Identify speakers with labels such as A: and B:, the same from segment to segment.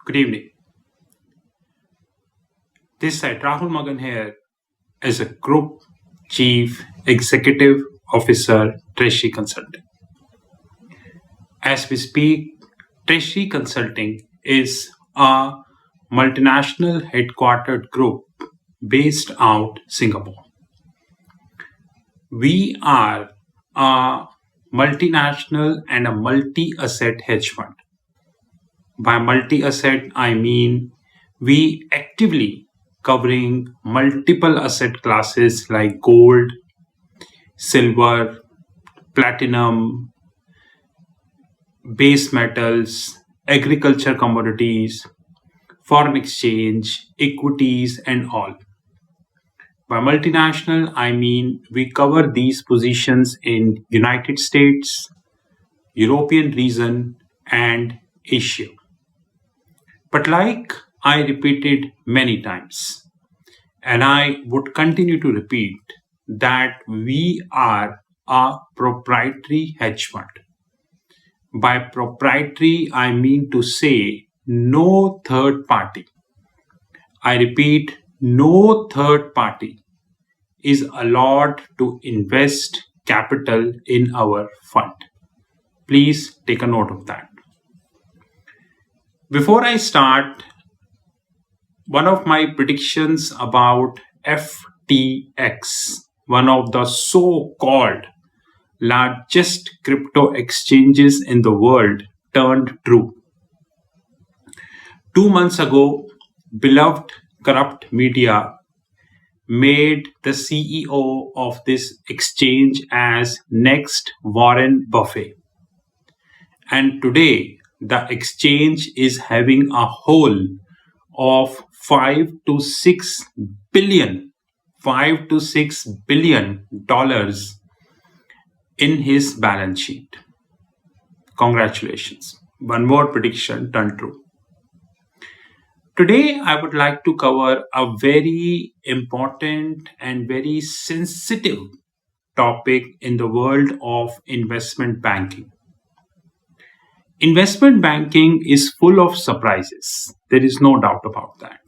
A: Good evening. This side, Rahul Magan here as a Group Chief Executive Officer, Treasury Consulting. As we speak, Treasury Consulting is a multinational headquartered group based out Singapore. We are a multinational and a multi-asset hedge fund. By multi-asset, I mean we actively covering multiple asset classes like gold, silver, platinum, base metals, agriculture commodities, foreign exchange, equities, and all. By multinational, I mean we cover these positions in United States, European region, and Asia. But like I repeated many times, and I would continue to repeat that we are a proprietary hedge fund. By proprietary, I mean to say no third party. I repeat, no third party is allowed to invest capital in our fund. Please take a note of that. Before I start, one of my predictions about FTX, one of the so-called largest crypto exchanges in the world, turned true. 2 months ago, beloved corrupt media made the CEO of this exchange as next Warren Buffett. And today, the exchange is having a whole of 5 to 6 billion dollars in his balance sheet. Congratulations. One more prediction turned true. Today, I would like to cover a very important and very sensitive topic in the world of investment banking. Investment banking is full of surprises. There is no doubt about that.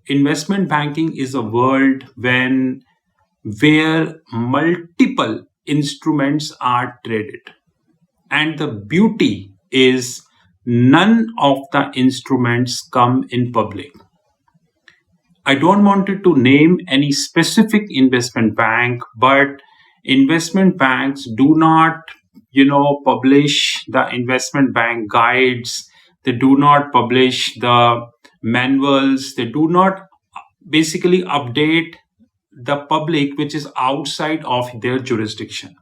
A: Investment banking is a world where multiple instruments are traded. And the beauty is none of the instruments come in public. I don't want to name any specific investment bank, but investment banks do not publish the investment bank guides. They do not publish the manuals. They do not basically update the public which is outside of their jurisdiction.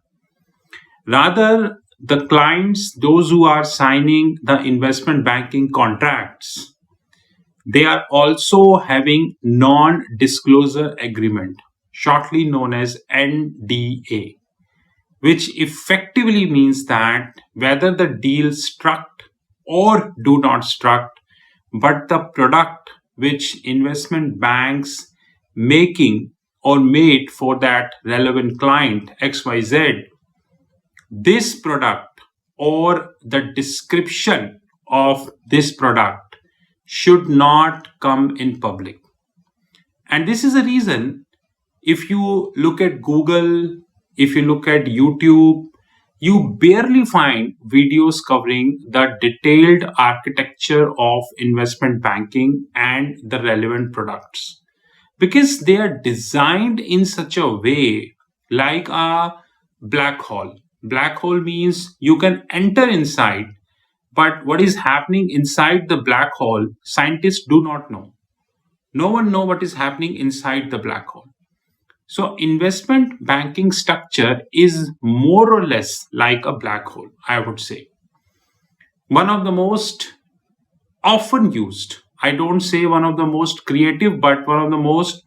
A: Rather, the clients, those who are signing the investment banking contracts, they are also having non-disclosure agreement, shortly known as NDA, which effectively means that whether the deal struck or do not struck, but the product which investment banks making or made for that relevant client XYZ, this product or the description of this product should not come in public. And this is a reason, if you look at Google, if you look at YouTube, you barely find videos covering the detailed architecture of investment banking and the relevant products, because they are designed in such a way like a black hole. Black hole means you can enter inside, but what is happening inside the black hole, scientists do not know. No one knows what is happening inside the black hole. So investment banking structure is more or less like a black hole, I would say. One of the most often used, I don't say one of the most creative, but one of the most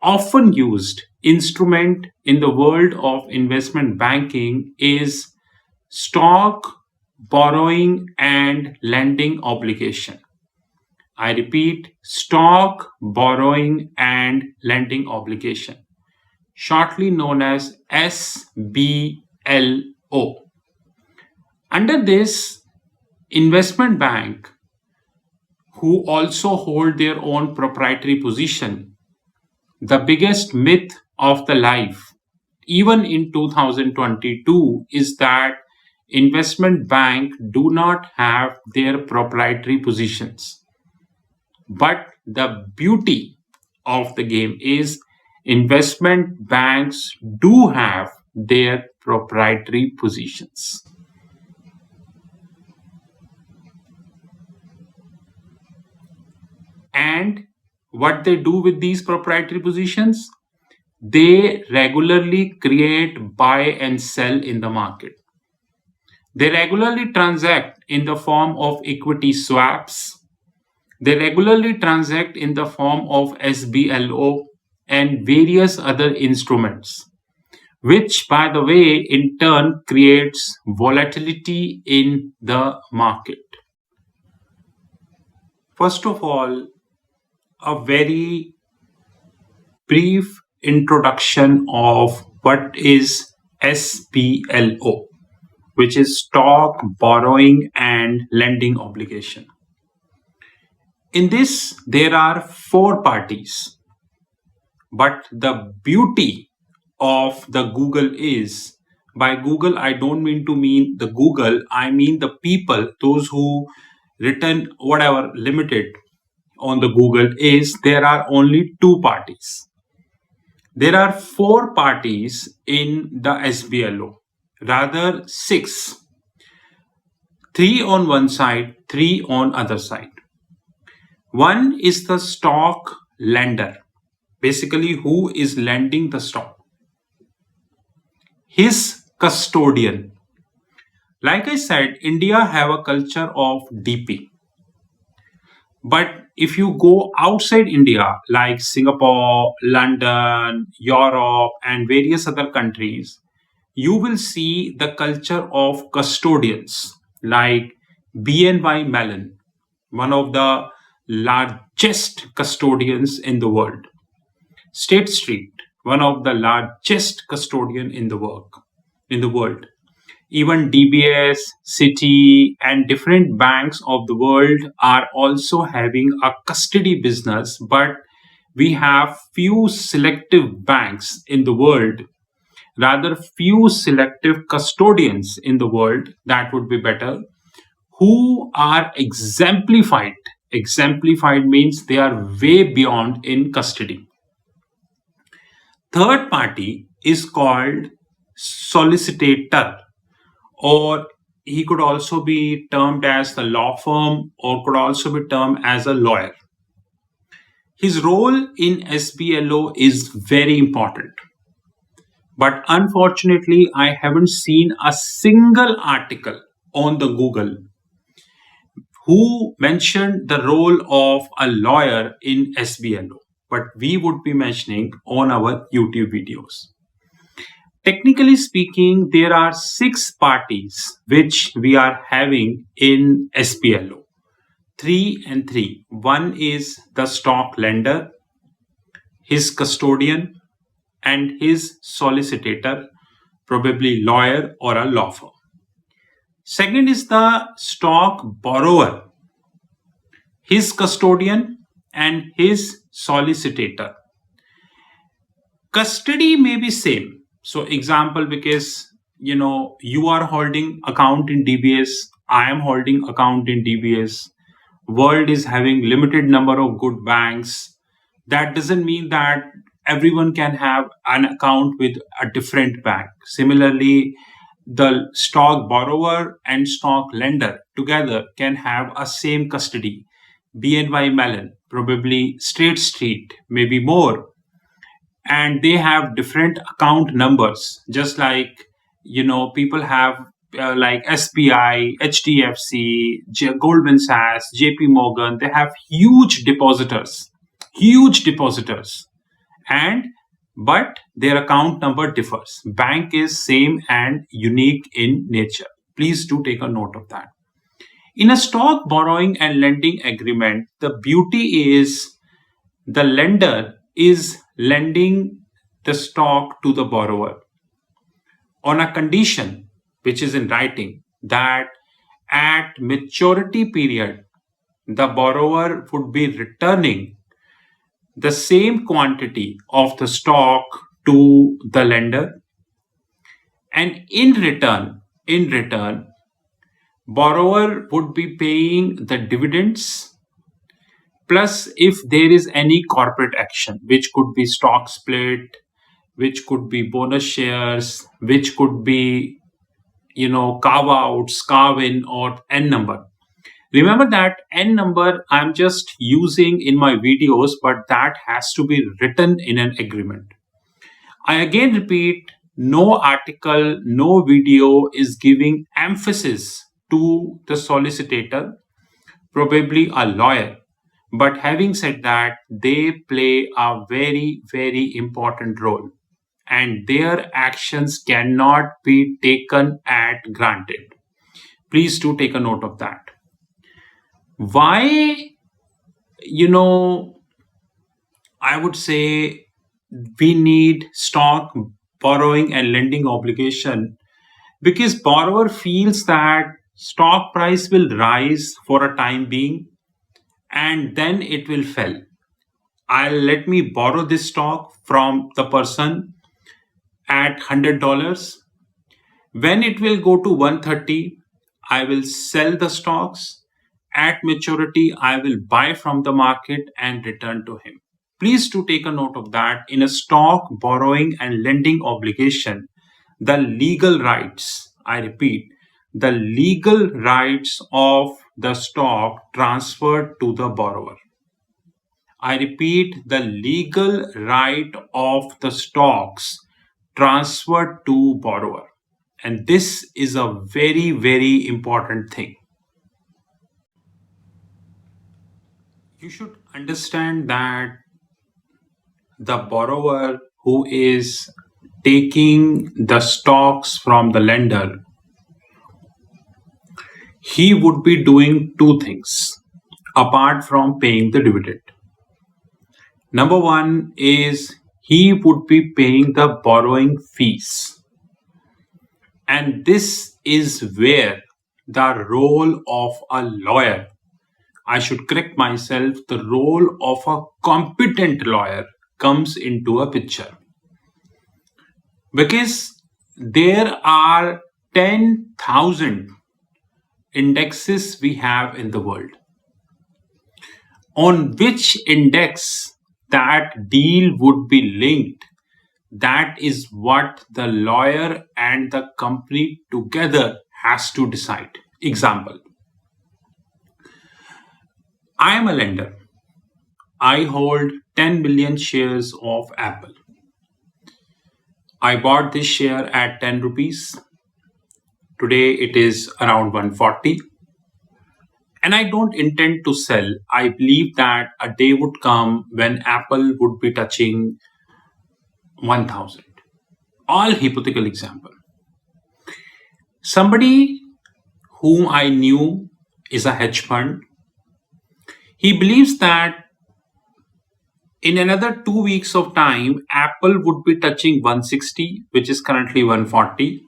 A: often used instrument in the world of investment banking is stock borrowing and lending obligation. I repeat, stock borrowing and lending obligation, shortly known as SBLO. Under this, investment bank who also hold their own proprietary position. The biggest myth of the life, even in 2022, is that investment bank do not have their proprietary positions. But the beauty of the game is investment banks do have their proprietary positions. And what they do with these proprietary positions? They regularly create, buy, and sell in the market. They regularly transact in the form of equity swaps. They regularly transact in the form of SBLO and various other instruments, which, by the way, in turn creates volatility in the market. First of all, a very brief introduction of what is SBLO, which is stock borrowing and lending obligation. In this, there are four parties, but the beauty of the Google is, by Google, I don't mean the Google, I mean the people, those who written whatever limited on the Google, is there are only two parties. There are four parties in the SBLO, rather six. Three on one side, three on other side. One is the stock lender, basically who is lending the stock. His custodian. Like I said, India have a culture of DP. But if you go outside India, like Singapore, London, Europe, and various other countries, you will see the culture of custodians like BNY Mellon, one of the largest custodians in the world. State Street, one of the largest custodian in the world. Even DBS, Citi, and different banks of the world are also having a custody business, but we have few selective banks in the world, rather few selective custodians in the world, that would be better, who are exemplified. Exemplified means they are way beyond in custody. Third party is called solicitor, or he could also be termed as the law firm, or could also be termed as a lawyer. His role in SBLO is very important. But unfortunately, I haven't seen a single article on the Google who mentioned the role of a lawyer in SBLO. But we would be mentioning on our YouTube videos. Technically speaking, there are six parties which we are having in SBLO. 3 and 3. One is the stock lender, his custodian, and his solicitor, probably lawyer or a law firm. Second is the stock borrower, his custodian, and his solicitor. Custody may be same. So example, because you are holding account in DBS, I am holding account in DBS. World is having limited number of good banks. That doesn't mean that everyone can have an account with a different bank. Similarly, the stock borrower and stock lender together can have a same custody. BNY Mellon, probably State Street, maybe more, and they have different account numbers, just like people have like SBI, HDFC, Goldman Sachs, JP Morgan. They have huge depositors, and but their account number differs. Bank is same and unique in nature. Please do take a note of that. In a stock borrowing and lending agreement, the beauty is the lender is lending the stock to the borrower on a condition, which is in writing, that at maturity period, the borrower would be returning the same quantity of the stock to the lender, and in return borrower would be paying the dividends, plus if there is any corporate action, which could be stock split, which could be bonus shares, which could be carve outs, carve in, or n number. Remember that n number I'm just using in my videos, but that has to be written in an agreement. I again repeat, no article, no video is giving emphasis to the solicitor, probably a lawyer. But having said that, they play a very, very important role, and their actions cannot be taken at granted. Please do take a note of that. Why, I would say we need stock borrowing and lending obligation, because borrower feels that stock price will rise for a time being and then it will fall. I'll let me borrow this stock from the person at $100. When it will go to 130, I will sell the stocks. At maturity, I will buy from the market and return to him. Please do take a note of that. In a stock borrowing and lending obligation, the legal rights, I repeat, the legal rights of the stock transferred to the borrower. I repeat, the legal right of the stocks transferred to borrower. And this is a very, very important thing. You should understand that the borrower who is taking the stocks from the lender, he would be doing two things apart from paying the dividend. Number one is he would be paying the borrowing fees. And this is where the role of a lawyer, I should correct myself, the role of a competent lawyer comes into a picture. Because there are 10,000 indexes we have in the world. On which index that deal would be linked, that is what the lawyer and the company together has to decide. Example, I am a lender. I hold 10 million shares of Apple. I bought this share at 10 rupees. Today it is around 140. And I don't intend to sell. I believe that a day would come when Apple would be touching 1000. All hypothetical example. Somebody whom I knew is a hedge fund. He believes that in another 2 weeks of time, Apple would be touching 160, which is currently 140.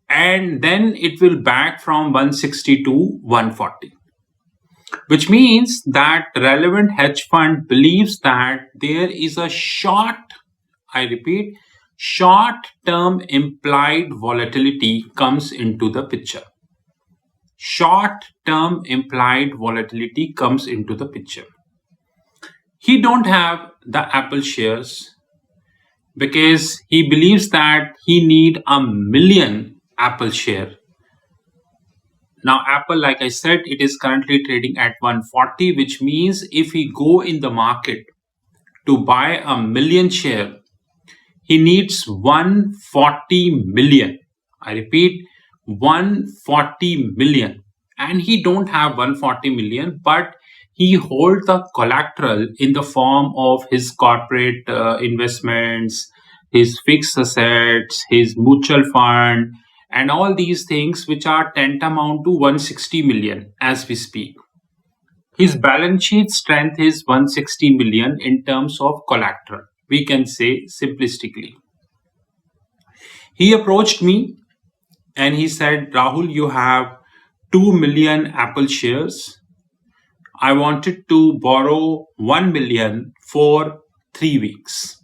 A: And then it will back from 160 to 140. Which means that relevant hedge fund believes that there is a I repeat, short-term implied volatility comes into the picture. Short-term implied volatility comes into the picture. He don't have the Apple shares because he believes that he need 1 million Apple share. Now Apple, like I said, it is currently trading at 140, which means if he go in the market to buy 1 million share, he needs 140 million. I repeat, 140 million. And he don't have 140 million, but he holds the collateral in the form of his corporate investments, his fixed assets, his mutual fund, and all these things which are tantamount to 160 million as we speak. His balance sheet strength is 160 million in terms of collateral, we can say simplistically. He approached me and he said, Rahul, you have 2 million Apple shares. I wanted to borrow 1 million for 3 weeks,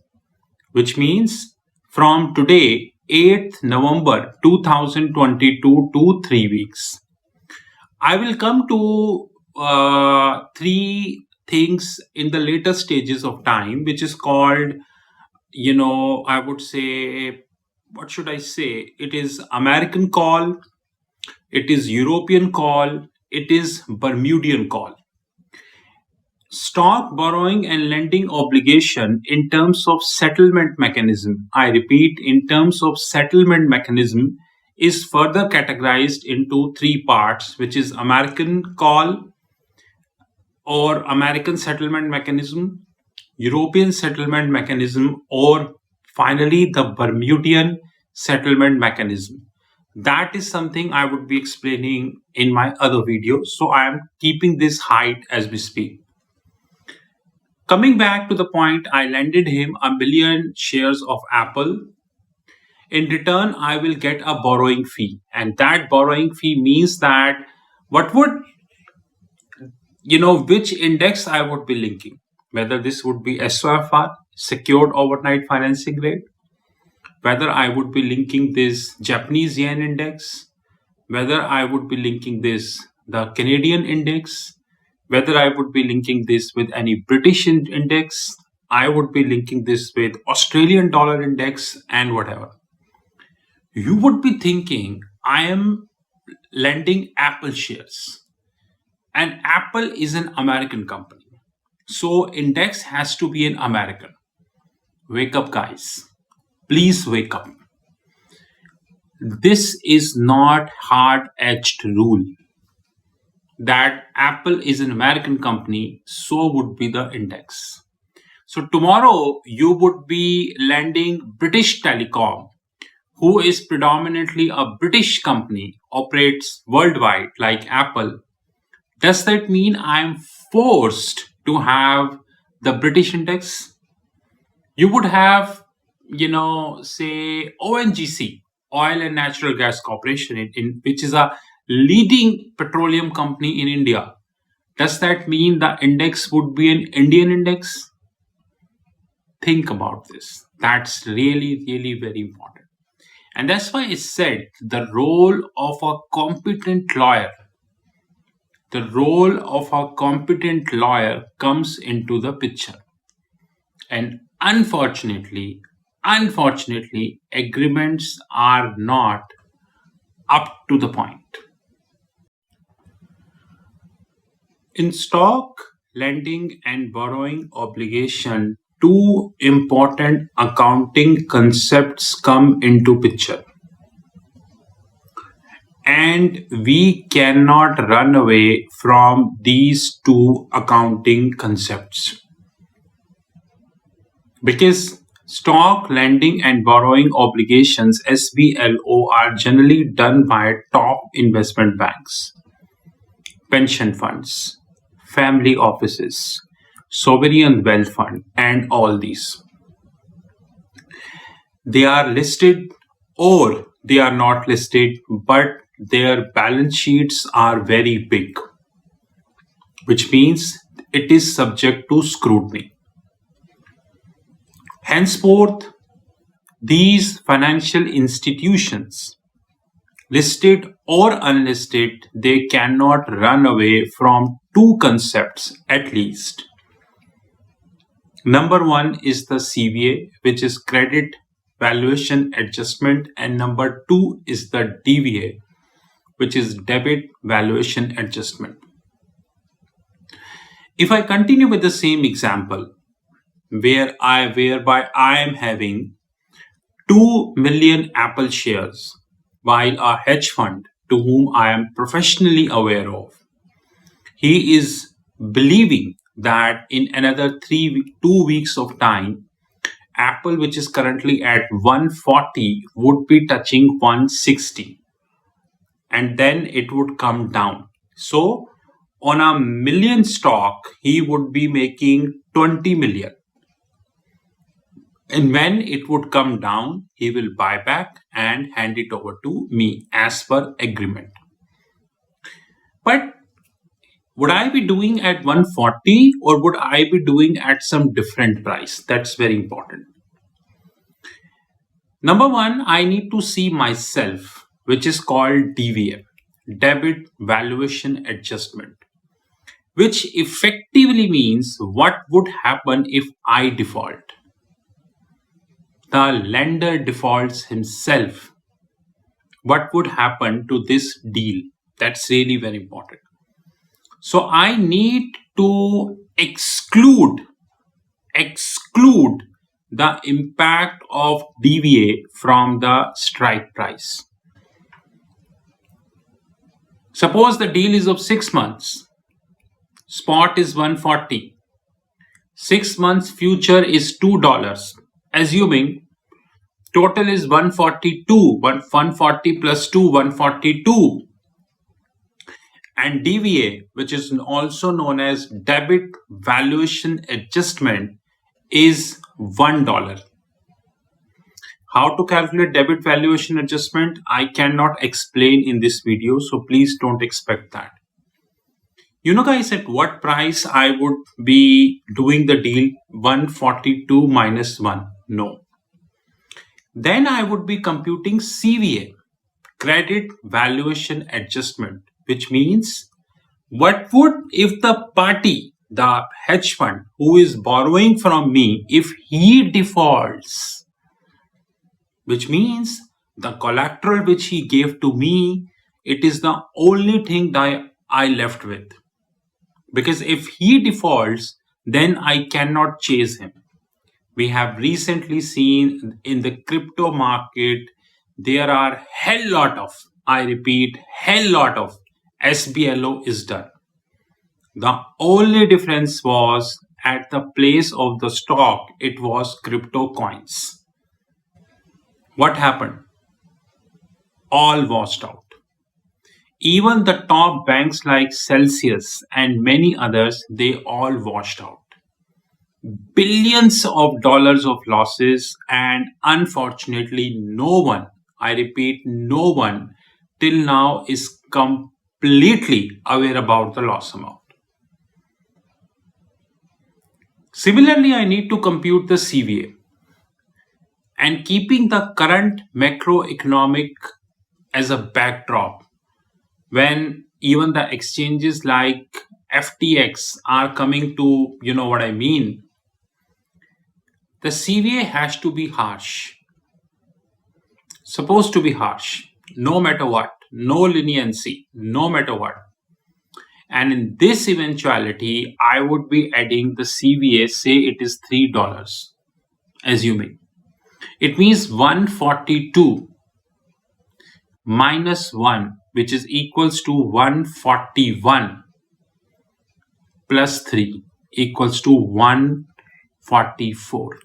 A: which means from today, 8th November 2022 to 3 weeks. I will come to three things in the later stages of time, which is called, I would say, what should I say? It is American call, it is European call, it is Bermudian call. Stock borrowing and lending obligation in terms of settlement mechanism, I repeat, in terms of settlement mechanism, is further categorized into three parts, which is American call or American settlement mechanism, European settlement mechanism, or finally the Bermudian settlement mechanism. That is something I would be explaining in my other videos. So I am keeping this height as we speak. Coming back to the point, I lended him 1 million shares of Apple. In return, I will get a borrowing fee. And that borrowing fee means that what would, which index I would be linking. Whether this would be SOFR, Secured Overnight Financing Rate, whether I would be linking this Japanese yen index, whether I would be linking this the Canadian index, whether I would be linking this with any British index, I would be linking this with Australian dollar index and whatever. You would be thinking, I am lending Apple shares, and Apple is an American company. So index has to be an American. Wake up, guys. Please wake up. This is not hard-edged rule that Apple is an American company, so would be the index. So tomorrow you would be lending British Telecom, who is predominantly a British company, operates worldwide like Apple. Does that mean I'm forced to have the British index? You would have, say ONGC, Oil and Natural Gas Corporation, which is a leading petroleum company in India. Does that mean the index would be an Indian index? Think about this. That's really, really very important. And that's why it's said the role of a competent lawyer comes into the picture. And unfortunately, agreements are not up to the point. In stock lending and borrowing obligation, two important accounting concepts come into picture. And we cannot run away from these two accounting concepts. Because stock lending and borrowing obligations, SBLO, are generally done by top investment banks, pension funds, family offices, sovereign wealth fund, and all these. They are listed or they are not listed, but their balance sheets are very big, which means it is subject to scrutiny. Henceforth, these financial institutions, listed or unlisted, they cannot run away from two concepts at least. Number one is the CVA, which is credit valuation adjustment, and number two is the DVA, which is debit valuation adjustment. If I continue with the same example, whereby I am having 2 million Apple shares, while a hedge fund to whom I am professionally aware of, he is believing that in another 2 weeks of time, Apple, which is currently at 140, would be touching 160, and then it would come down. So on a million stock, he would be making 20 million. And when it would come down, he will buy back and hand it over to me as per agreement. But would I be doing at 140 or would I be doing at some different price? That's very important. Number one, I need to see myself, which is called DVA, debit valuation adjustment, which effectively means what would happen if I default. The lender defaults himself. What would happen to this deal? That's really very important. So I need to exclude the impact of DVA from the strike price. Suppose the deal is of 6 months. Spot is 140. 6 months future is $2. Assuming total is 142. 140 plus 2, 142. And DVA, which is also known as debit valuation adjustment, is $1. How to calculate debit valuation adjustment, I cannot explain in this video, so please don't expect that. You know guys, at what price I would be doing the deal? 142 minus 1? No. Then I would be computing CVA, credit valuation adjustment, which means what would if the party, the hedge fund who is borrowing from me, if he defaults, which means the collateral which he gave to me, it is the only thing that I left with. Because if he defaults, then I cannot chase him. We have recently seen in the crypto market, there are hell lot of, I repeat, hell lot of SBLO is done. The only difference was at the place of the stock, it was crypto coins. What happened? All washed out. Even the top banks like Celsius and many others, they all washed out. Billions of dollars of losses, and unfortunately no one, I repeat, no one till now is completely aware about the loss amount. Similarly, I need to compute the CVA, and keeping the current macroeconomic as a backdrop, when even the exchanges like FTX are coming to, you know what I mean, the CVA has to be harsh. Supposed to be harsh, no matter what, no leniency, no matter what. And in this eventuality, I would be adding the CVA, say it is $3, assuming. It means 142 minus 1, which is equals to 141 plus 3 equals to 144.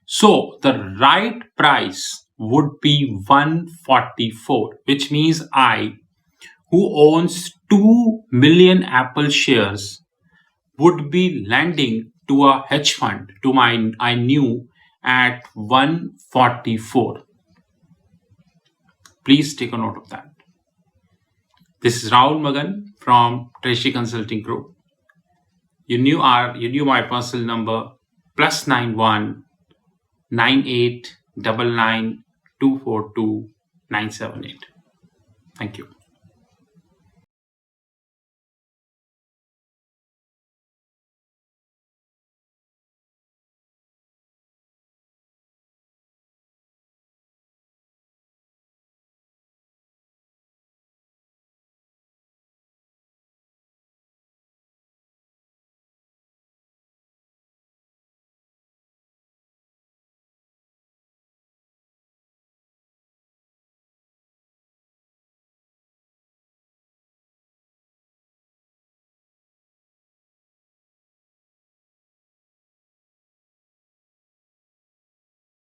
A: So the right price would be 144, which means I, who owns 2 million Apple shares, would be lending to a hedge fund, to my I knew, at 144. Please take a note of that. This is Rahul Magan from Treasury Consulting Group. You knew my personal number, +91 9899 242 978. Thank you.